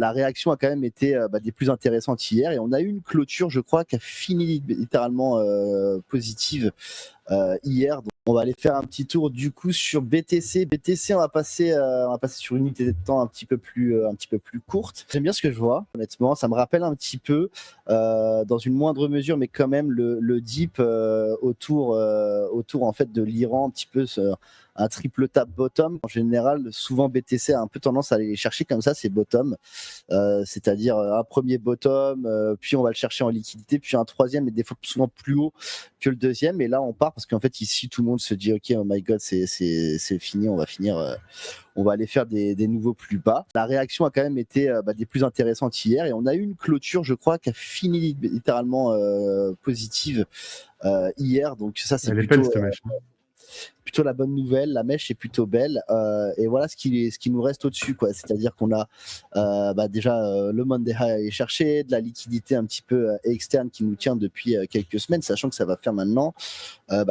La réaction a quand même été des plus intéressantes hier et on a eu une clôture, je crois, qui a fini littéralement positive hier. Donc, on va aller faire un petit tour du coup sur BTC. BTC, on va passer sur une unité de temps un petit peu plus courte. J'aime bien ce que je vois, honnêtement. Ça me rappelle un petit peu, dans une moindre mesure, mais quand même le dip autour en fait de l'Iran, un petit peu un triple tap bottom. En général, souvent BTC a un peu tendance à aller les chercher comme ça, ces bottoms. C'est-à-dire un premier bottom, puis on va le chercher en liquidité, puis un troisième, et des fois souvent plus haut que le deuxième. Et là, on part parce qu'en fait, ici, tout le monde se dit, ok, oh my god, c'est fini, on va finir, on va aller faire des nouveaux plus bas. La réaction a quand même été des plus intéressantes hier et on a eu une clôture, je crois, qui a fini littéralement positive hier. Donc ça, c'est Elle est belle cette mèche. plutôt la bonne nouvelle. La mèche est plutôt belle et voilà ce qui nous reste au-dessus, quoi. C'est-à-dire qu'on a déjà le Monday High est cherché, de la liquidité un petit peu externe qui nous tient depuis quelques semaines, sachant que ça va faire maintenant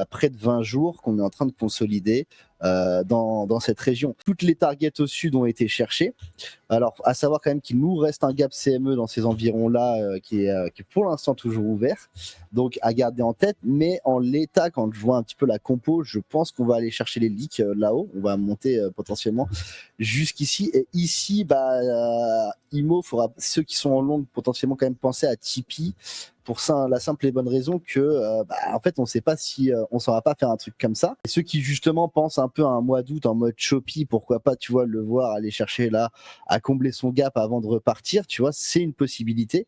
près de 20 jours qu'on est en train de consolider dans cette région. Toutes les targets au sud ont été cherchées. Alors, à savoir quand même qu'il nous reste un gap CME dans ces environs-là qui est pour l'instant toujours ouvert. Donc, à garder en tête. Mais en l'état, quand je vois un petit peu la compo, je pense qu'on va aller chercher les leaks là-haut. On va monter potentiellement jusqu'ici. Et ici, IMO, faudra, ceux qui sont en long, potentiellement quand même penser à Tipeee pour ça, la simple et bonne raison que en fait on ne sait pas si on s'en va pas faire un truc comme ça. Et ceux qui justement pensent un peu à un mois d'août en mode Shopee, pourquoi pas, tu vois, le voir aller chercher là à combler son gap avant de repartir, tu vois, c'est une possibilité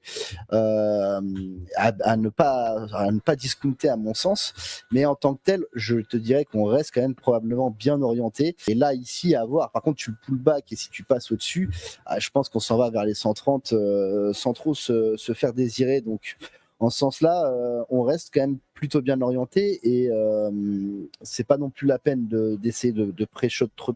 à ne pas discounter à mon sens. Mais en tant que tel, je te dirais qu'on reste quand même probablement bien orienté. Et là ici à voir. Par contre, tu le pull back et si tu passes au-dessus, je pense qu'on s'en va vers les 130 sans trop se faire désirer. Donc en ce sens-là, on reste quand même plutôt bien orienté et c'est pas non plus la peine d'essayer de pré-shot trop